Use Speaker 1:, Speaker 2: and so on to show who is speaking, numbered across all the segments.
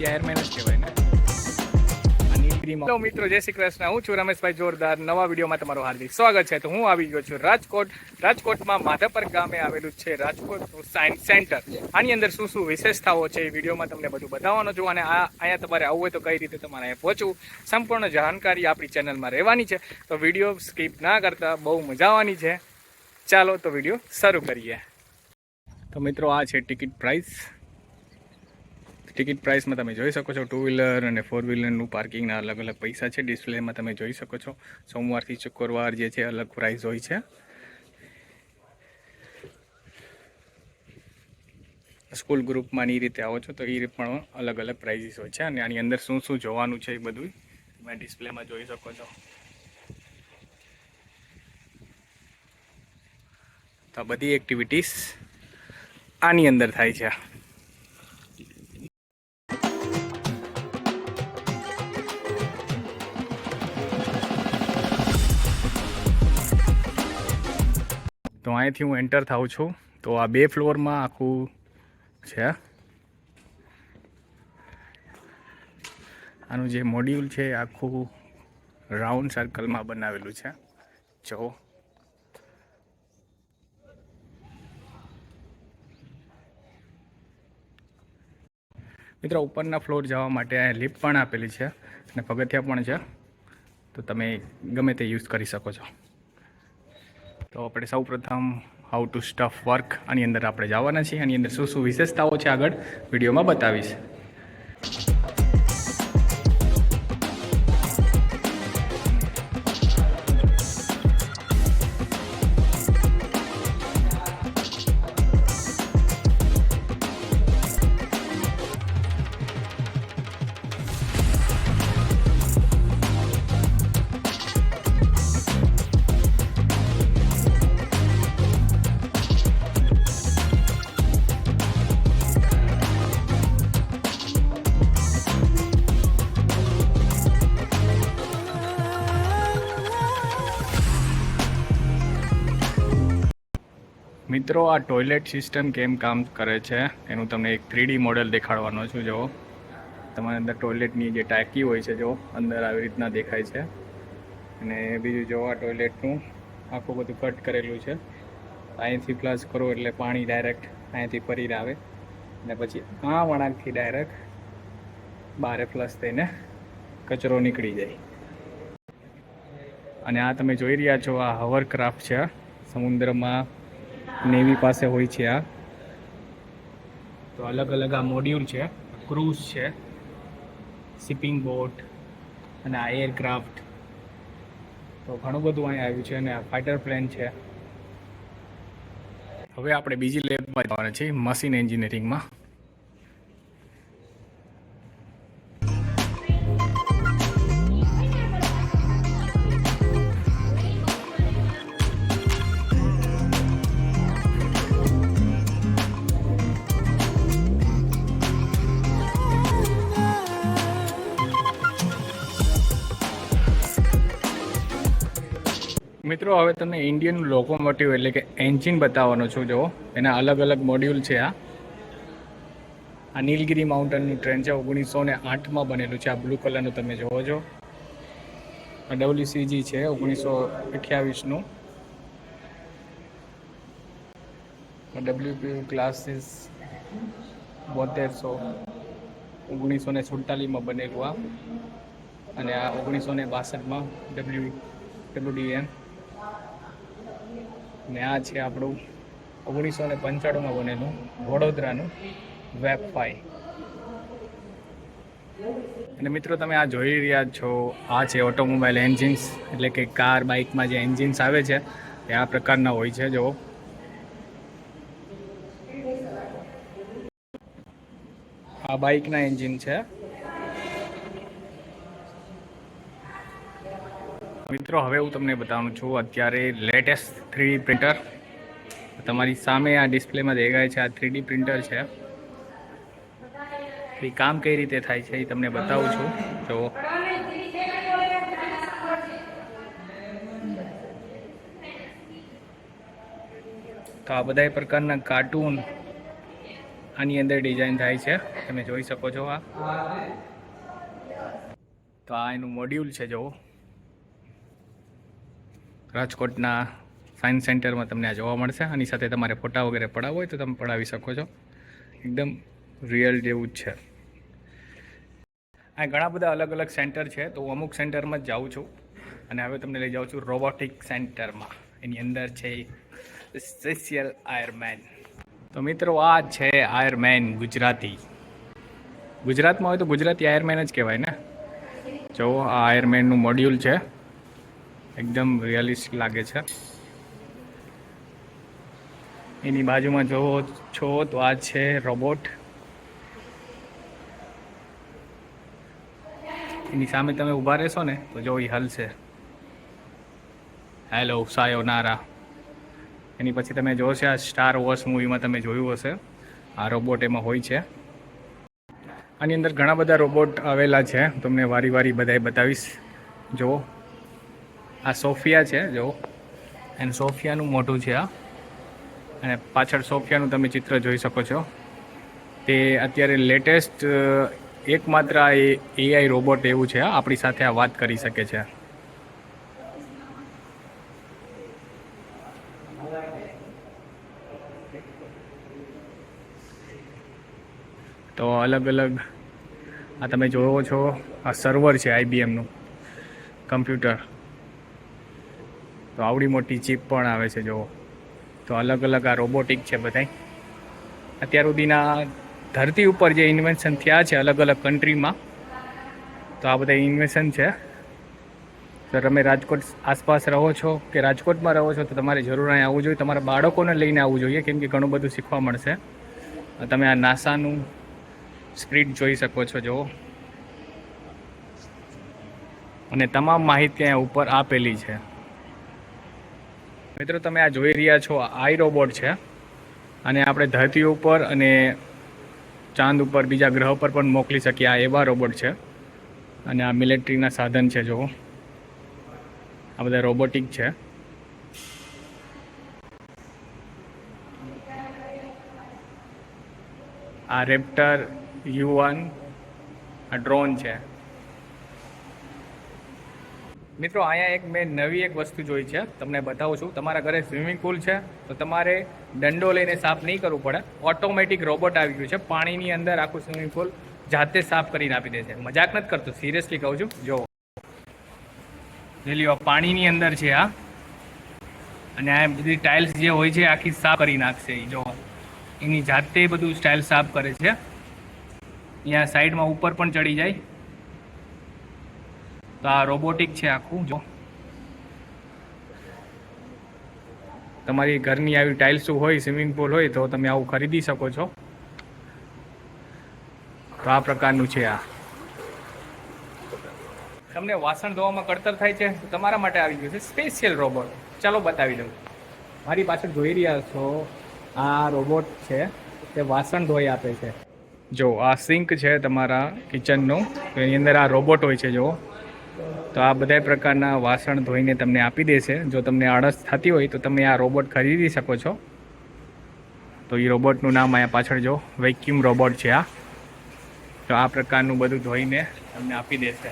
Speaker 1: Airmen જ કહેવાય ને. હેલો મિત્રો, જય શ્રી કૃષ્ણ. હું છું રમેશ ભાઈ જોરદાર. નવા વિડીયોમાં તમારું હાર્દિક સ્વાગત છે. તો હું આવી ગયો છું રાજકોટ. રાજકોટમાં માધાપર ગામે આવેલું છે રાજકોટનું સાયન્સ સેન્ટર. આની અંદર શું શું વિશેષતાઓ છે એ વિડીયોમાં તમને બધું બતાવવાનો છું. અને અહીંયા તમારે આવવું હોય તો કઈ રીતે તમારે અહીંયા પહોંચવું, સંપૂર્ણ જાણકારી આપણી ચેનલમાં રહેવાની છે. તો વિડીયો સ્કીપ ના કરતા, બહુ મજા આવવાની છે. ચાલો તો વિડીયો શરૂ કરીએ. તો મિત્રો, આ છે ટિકિટ પ્રાઇસ. ટિકિટ પ્રાઇસમાં તમે જોઈ શકો છો 2 વ્હીલર અને 4 વ્હીલરનું પાર્કિંગના અલગ અલગ પૈસા છે. ડિસ્પ્લેમાં તમે જોઈ શકો છો. સોમવારથી શુક્રવાર જે છે અલગ પ્રાઇસ હોય છે. સ્કૂલ ગ્રુપમાં એ રીતે આવો છો તો એ પણ અલગ અલગ પ્રાઇઝીસ હોય છે. અને આની અંદર શું શું જોવાનું છે એ બધું તમે ડિસ્પ્લેમાં જોઈ શકો છો. તો બધી એક્ટિવિટીઝ આની અંદર થાય છે. તો અહીંથી હું એન્ટર થાઉં છું. તો આ 2 ફ્લોરમાં આખું છે. આનું જે મોડ્યુલ છે આખું રાઉન્ડ સર્કલમાં બનાવેલું છે. જો મિત્રો, ઉપરના ફ્લોર જવા માટે અહીંયા લિફ્ટ પણ આપેલી છે અને પગથિયા પણ છે. તો તમે ગમે તે યુઝ કરી શકો છો. તો આપણે સૌ પ્રથમ હાઉ ટુ સ્ટફ વર્ક આની અંદર આપણે જવાના છીએ. આની અંદર શું શું વિશેષતાઓ છે આગળ વિડીયોમાં બતાવીશ. મિત્રો, આ ટોયલેટ સિસ્ટમ કેમ કામ કરે છે એનું તમને એક 3D મોડેલ દેખાડવાનો છું. જો તમારી અંદર ટોયલેટની જે ટાંકી હોય છે, જો અંદર આવી રીતના દેખાય છે. અને બીજું જો આ ટોયલેટનું આખું બધું કટ કરેલું છે. અહીંથી ફ્લશ કરો એટલે પાણી ડાયરેક્ટ અહીંથી ફરીને આવે અને પછી આ વળાંકથી ડાયરેક્ટ બહાર ફ્લશ થઈને કચરો નીકળી જાય. અને આ તમે જોઈ રહ્યા છો આ હોવરક્રાફ્ટ છે. સમુદ્રમાં નેવી પાસે હોય છે આ. તો અલગ અલગ આ મોડ્યુલ છે. ક્રૂઝ છે, શિપિંગ બોટ અને આ એરક્રાફ્ટ. તો ઘણું બધું અહીં આવ્યું છે. અને આ ફાઇટર પ્લેન છે. હવે આપણે બીજી લેબમાં જવાના છીએ, મશીન એન્જિનિયરિંગમાં. મિત્રો, હવે તમને ઇન્ડિયન લોકોમોટિવ એટલે કે એન્જિન બતાવવાનો છું. જો એના અલગ અલગ મોડ્યુલ છે. આ નીલગિરી માઉન્ટેનનું ટ્રેન છે. 1908માં બનેલું છે. આ બ્લુ કલરનું તમે જોવો છો. આ WCG છે 1928નું. WP ક્લાસીસ 7200 1947માં બનેલું આ. અને આ 1962માં WDM. ને આ છે આપણું 1995માં બનેલું વડોદરાનું વેબ 5. અને મિત્રો, તમે આ જોઈ રહ્યા છો આ છે ઓટોમોબાઈલ એન્જિન્સ. એટલે કે કાર બાઇકમાં જે એન્જિન્સ આવે છે એ આ પ્રકારના હોય છે. જો આ બાઇકના એન્જિન છે. મિત્રો, હવે હું તમને બતાવું છું અત્યારે લેટેસ્ટ 3D પ્રિન્ટર. તમારી સામે આ ડિસ્પ્લેમાં દેખાય છે. આ 3D પ્રિન્ટર છે. એ કામ કઈ રીતે થાય છે એ તમને બતાવું છું. તો આ બધા પ્રકારના કાર્ટૂન આની અંદર ડિઝાઇન થાય છે, તમે જોઈ શકો છો. આ તો આ એનું મોડ્યુલ છે. જુઓ, રાજકોટના સાયન્સ સેન્ટરમાં તમને આ જોવા મળશે. આની સાથે તમારે ફોટા વગેરે પડાવવા હોય તો તમે પડાવી શકો છો. એકદમ રિયલ જેવું જ છે. આ ઘણા બધા અલગ અલગ સેન્ટર છે, તો હું અમુક સેન્ટરમાં જ જાઉં છું. અને હવે તમને લઈ જાઉં છું રોબોટિક સેન્ટરમાં. એની અંદર છે સ્પેશિયલ આયરમેન. તો મિત્રો, આ છે આયરમેન ગુજરાતી. ગુજરાતમાં હોય તો ગુજરાતી આયરમેન જ કહેવાય ને. જો આ આયરમેનનું મોડ્યુલ છે, એકદમ રિયલિસ્ટિક લાગે છે. એની બાજુમાં જોવો છો તો આ છે રોબોટ. એની સામે તમે ઊભા રહેશો ને તો જો એ હલશે. હેલો સાયોનારા. એની પછી તમે જોશો આ સ્ટાર વોર્સ મૂવીમાં તમે જોયું હશે, આ રોબોટ એમાં હોય છે. આની અંદર ઘણા બધા રોબોટ આવેલા છે, તમને વારી વારી બધાય બતાવીશ. જુઓ, આ સોફિયા છે. જુઓ, અને સોફિયાનું મોઢું છે આ, અને પાછળ સોફિયાનું તમે ચિત્ર જોઈ શકો છો. તે અત્યારે લેટેસ્ટ એકમાત્ર એઆઈ રોબોટ એવું છે, આપણી સાથે આ વાત કરી શકે છે. તો અલગ અલગ આ તમે જોવો છો, આ સર્વર છે આઈબીએમનું કમ્પ્યુટર. તો આવડી મોટી ચીપ પણ આવે છે. જુઓ, તો અલગ અલગ આ રોબોટિક છે બધાય. અત્યાર સુધીના ધરતી ઉપર જે ઇન્વેન્શન થયા છે અલગ અલગ કન્ટ્રીમાં, તો આ બધા ઇન્વેન્શન છે. તો તમે રાજકોટ આસપાસ રહો છો કે રાજકોટમાં રહો છો તો તમારે જરૂર અહીં આવવું જોઈએ. તમારા બાળકોને લઈને આવવું જોઈએ, કેમ કે ઘણું બધું શીખવા મળશે. તમે આ નાસાનું સ્પ્રિટ જોઈ શકો છો. જુઓ, અને તમામ માહિતી અહીંયા ઉપર આપેલી છે. મિત્રો, તમે આ જોઈ રહ્યા છો આઈ રોબોટ છે, અને આપણે ધરતી ઉપર અને ચાંદ ઉપર બીજા ગ્રહ પર પણ મોકલી શકીએ. આ એવા રોબોટ છે, અને આ મિલિટરીના સાધન છે. જુઓ, આ બધા રોબોટિક છે. આ રેપ્ટર U1 આ ડ્રોન છે. મિત્રો, અહીંયા એક મેં નવી એક વસ્તુ જોઈ છે, તમને બતાવું છું. તમારા ઘરે સ્વિમિંગ પુલ છે તો તમારે દંડો લઈને સાફ નહીં કરવું પડે. ઓટોમેટિક રોબોટ આવી ગયું છે, પાણીની અંદર આખું સ્વિમિંગ પુલ જાતે સાફ કરીને આપી દે છે. મજાક નથી કરતો, સિરિયસલી કહું છું. જો લ્યો, પાણીની અંદર છે આ, અને આ બધી ટાઇલ્સ જે હોય છે આખી સાફ કરી નાખશે. જો એની જાતે બધું સ્ટાઇલ સાફ કરે છે. અહીંયા સાઈડમાં ઉપર પણ ચડી જાય. તો આ રોબોટિક છે આખું. જો તમારી ઘરની આવી ટાઇલ્સ હોય, સ્વિમિંગ પુલ હોય તો તમે આવું ખરીદી શકો છો. તો આ પ્રકારનું છે આ. તમને વાસણ ધોવામાં કડતર થાય છે તો તમારા માટે આવી ગયું છે સ્પેશિયલ રોબોટ. ચાલો બતાવી દઉં. મારી પાછળ જોઈ રહ્યા છો આ રોબોટ છે, તે વાસણ ધોઈ આપે છે. જો આ સિંક છે તમારા કિચનનું, તો એની અંદર આ રોબોટ હોય છે. જો તો આ બધા પ્રકારના વાસણ ધોઈને તમને આપી દેશે. જો તમને આળસ થતી હોય તો તમે આ રોબોટ ખરીદી શકો છો. તો એ રોબોટનું નામ અહીંયા પાછળ જો વેક્યુમ રોબોટ છે આ. તો આ પ્રકારનું બધું ધોઈને તમને આપી દેશે.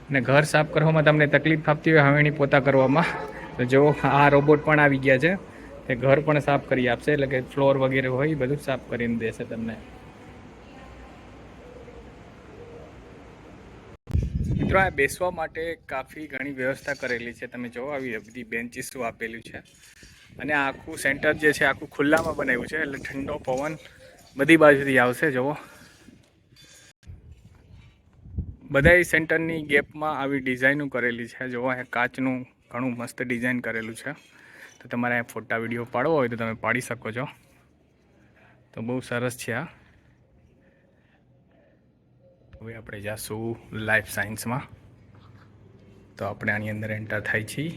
Speaker 1: અને ઘર સાફ કરવામાં તમને તકલીફ થતી હોય હવેણી પોતા કરવામાં, તો જો આ રોબોટ પણ આવી ગયા છે. તે ઘર પણ સાફ કરી આપશે, એટલે કે ફ્લોર વગેરે હોય એ બધું સાફ કરીને દેશે તમને. મિત્રો, આ બેસવા માટે કાફી ઘણી વ્યવસ્થા કરેલી છે. તમે જો આવી બધી બેન્ચીસો આપેલું છે, અને આ આખું સેન્ટર જે છે આખું ખુલ્લામાં બનાવ્યું છે, એટલે ઠંડો પવન બધી બાજુથી આવશે. જુઓ, બધા સેન્ટરની ગેપમાં આવી ડિઝાઇનો કરેલી છે. જુઓ, અહીંયા કાચનું ઘણું મસ્ત ડિઝાઇન કરેલું છે. તો તમારે અહીંયા ફોટા વિડીયો પાડવો હોય તો તમે પાડી શકો છો. તો બહુ સરસ છે આ. હવે આપણે જાશું લાઈફ સાયન્સમાં. તો આપણે આની અંદર એન્ટર થાય છીએ.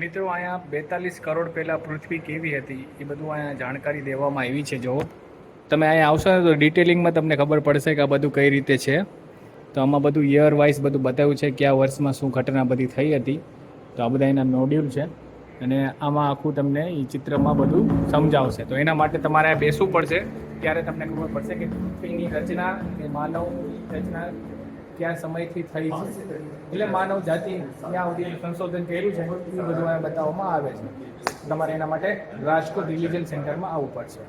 Speaker 1: મિત્રો, અહીંયા 42 કરોડ પહેલાં પૃથ્વી કેવી હતી એ બધું અહીંયા જાણકારી દેવામાં આવી છે. જો તમે અહીંયા આવશો ને તો ડિટેલિંગમાં તમને ખબર પડશે કે આ બધું કઈ રીતે છે. તો આમાં બધું યર વાઇઝ બધું બતાવ્યું છે કયા વર્ષમાં શું ઘટના બધી થઈ હતી. તો આ બધા એના મોડ્યુલ છે અને આમાં આખું તમને એ ચિત્રમાં બધું સમજાવશે. તો એના માટે તમારે બેસવું પડશે, ત્યારે તમને ખબર પડશે કે પૃથ્વીની રચના કે માનવની રચના કયા સમયથી થઈ છે, એટલે માનવ જાતિ ક્યાં સુધી સંશોધન કર્યું છે એ બધું અહીંયા બતાવવામાં આવે છે. તમારે એના માટે રાજકોટ રિલિજન સેન્ટરમાં આવવું પડશે.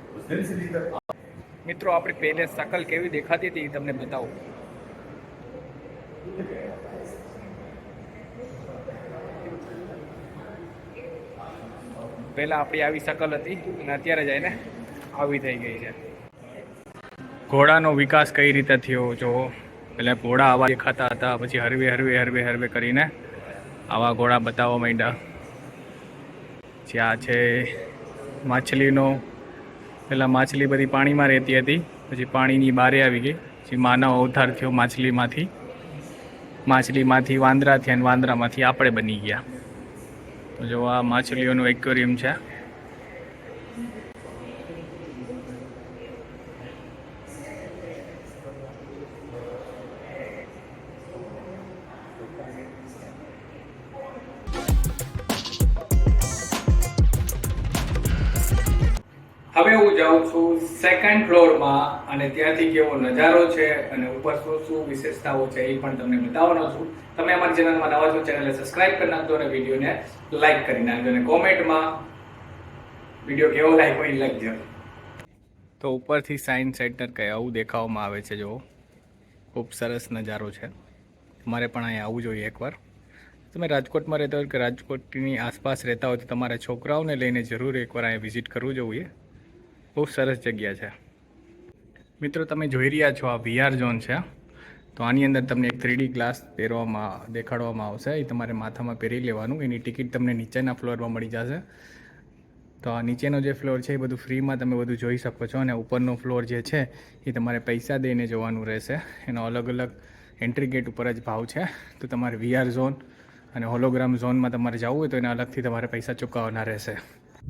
Speaker 1: મિત્રો આપણી પહેલે શકલ કેવી દેખાતી હતી એ તમને બતાવું. પહેલાં આપણી આવી શકલ હતી અને અત્યારે જઈને આવી થઈ ગઈ છે. ઘોડાનો વિકાસ કઈ રીતે થયો જો. પહેલાં ઘોડા આવા દેખાતા હતા, પછી હરવે હરવે હરવે હરવે કરીને આવા ઘોડા બતાવવા માંડ્યા. જ્યાં છે માછલીનો, પહેલાં માછલી બધી પાણીમાં રહેતી હતી, પછી પાણીની બારે આવી ગઈ, પછી માનવ અવતાર થયો માછલીમાંથી વાંદરા થયા અને વાંદરામાંથી આપણે બની ગયા. તો જો આ માછલીઓનું એક્વેરિયમ છે. હવે હું જાઉં છું સેકન્ડ ફ્લોરમાં અને ત્યાંથી કેવો નજારો છે અને ઉપર શું શું વિશેષતાઓ છે એ પણ તમને બતાવવાનો છું. તમે અમારી ચેનલમાં નવા છો, ચેનલને સબસ્ક્રાઇબ કરી નાખજો અને વિડીયોને લાઇક કરી નાખજો અને કોમેન્ટમાં વિડીયો કેવો લાગ્યો એ લખજો. તો ઉપરથી સાયન્સ સેન્ટર કંઈ આવું દેખાવામાં આવે છે. જો ખૂબ સરસ નજારો છે. તમારે પણ અહીંયા આવવું જોઈએ એકવાર. તમે રાજકોટમાં રહેતા હોય કે રાજકોટની આસપાસ રહેતા હોય તો તમારા છોકરાઓને લઈને જરૂર એકવાર અહીંયા વિઝિટ કરવું જોઈએ. બહુ સરસ જગ્યા છે. મિત્રો તમે જોઈ રહ્યા છો આ VR ઝોન છે. તો આની અંદર તમને એક 3D ગ્લાસ દેખાડવામાં આવશે. એ તમારે માથામાં પહેરી લેવાનું. એની ટિકિટ તમને નીચેના ફ્લોરમાં મળી જશે. તો આ નીચેનો જે ફ્લોર છે એ બધું ફ્રીમાં તમે બધું જોઈ શકો છો અને ઉપરનો ફ્લોર જે છે એ તમારે પૈસા દઈને જોવાનું રહેશે. એનો અલગ અલગ એન્ટ્રી ગેટ ઉપર જ ભાવ છે. તો તમારે VR ઝોન અને હોલોગ્રામ ઝોનમાં તમારે જવું હોય તો એના અલગથી તમારે પૈસા ચૂકવવાના રહેશે.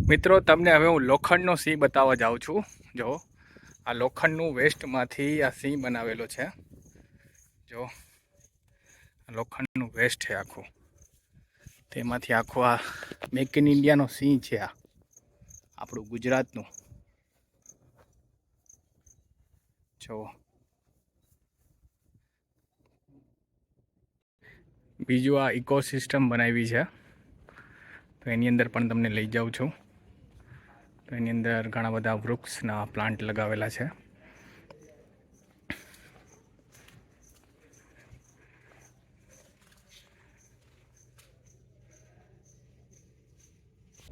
Speaker 1: મિત્રો તમને હવે હું લોખંડનો સિંહ બતાવવા જાઉં છું. જો આ લોખંડનું વેસ્ટમાંથી આ સિંહ બનાવેલો છે. જો લોખંડનું વેસ્ટ છે આખું, તેમાંથી આખું આ મેક ઇન ઇન્ડિયાનો સિંહ છે. આ આપણું ગુજરાતનું. જો બીજું આ ઇકોસિસ્ટમ બનાવી છે. તો એની અંદર પણ તમને લઈ જાઉં છું. તો એની અંદર ઘણા બધા વૃક્ષના પ્લાન્ટ લગાવેલા છે.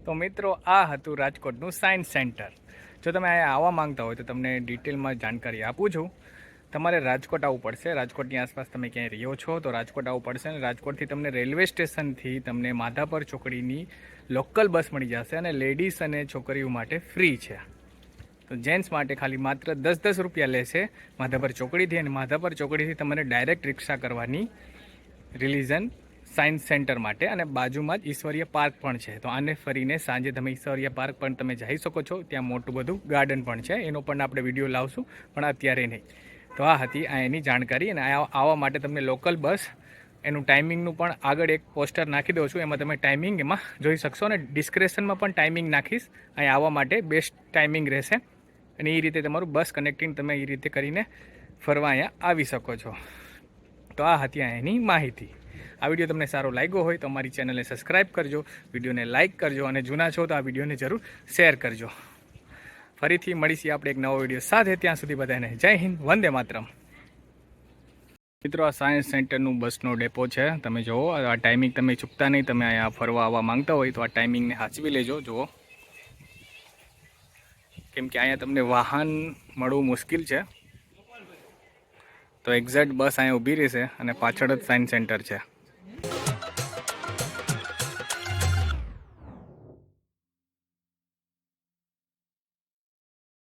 Speaker 1: તો મિત્રો આ હતું રાજકોટનું સાયન્સ સેન્ટર. જો તમે અહીંયા આવવા માંગતા હોય તો તમને ડિટેલમાં જાણકારી આપું છું. તમારે રાજકોટ આવવું પડશે. રાજકોટની આસપાસ તમે ક્યાંય રહ્યો છો તો રાજકોટ આવવું પડશે. અને રાજકોટથી તમને રેલવે સ્ટેશનથી તમને માધાપર ચોકડીની લોકલ બસ મળી જશે અને લેડીઝ અને છોકરીઓ માટે ફ્રી છે. તો જેન્ટ્સ માટે ખાલી માત્ર 10-10 રૂપિયા લેશે માધાપર ચોકડીથી. અને માધાપર ચોકડીથી તમારે ડાયરેક્ટ રિક્ષા કરવાની રિલિજન સાયન્સ સેન્ટર માટે. અને બાજુમાં જ ઈશ્વરીય પાર્ક પણ છે. તો આને ફરીને સાંજે તમે ઈશ્વરીય પાર્ક પણ તમે જઈ શકો છો. ત્યાં મોટું બધું ગાર્ડન પણ છે. એનો પણ આપણે વિડીયો લાવશું, પણ અત્યારે નહીં. તો આ હતી આ એની જાણકારી. અને આવવા માટે તમને લોકલ બસ એનું ટાઈમિંગનું પણ આગળ એક પોસ્ટર નાખી દઉં છું. એમાં તમે ટાઈમિંગ એમાં જોઈ શકશો. અને ડિસ્ક્રિપ્શનમાં પણ ટાઈમિંગ નાખીશ. અહીં આવવા માટે બેસ્ટ ટાઈમિંગ રહેશે. અને એ રીતે તમારું બસ કનેક્ટિંગ તમે એ રીતે કરીને ફરવા અહીંયા આવી શકો છો. તો આ હતી એની માહિતી. આ વિડીયો તમને સારો લાગ્યો હોય તો અમારી ચેનલને સબસ્ક્રાઈબ કરજો, વિડીયોને લાઇક કરજો અને જૂના છો તો આ વિડીયોને જરૂર શેર કરજો. ફરીથી મળીશું આપણે એક નવો વિડીયો સાથે. ત્યાં સુધી બધાને જય હિન્દ, વંદે માતરમ. મિત્રો આ સાયન્સ સેન્ટરનું બસનો ડેપો છે. તમે જુઓ આ ટાઈમિંગ તમે ચૂકતા નહીં. તમે અહીંયા ફરવા આવવા માંગતા હોય તો આ ટાઈમિંગને સાચવી લેજો. જુઓ કેમ કે અહીંયા તમને વાહન મળવું મુશ્કેલ છે. તો એક્ઝેક્ટ બસ અહીંયા ઊભી રહેશે અને પાછળ જ સાયન્સ સેન્ટર છે.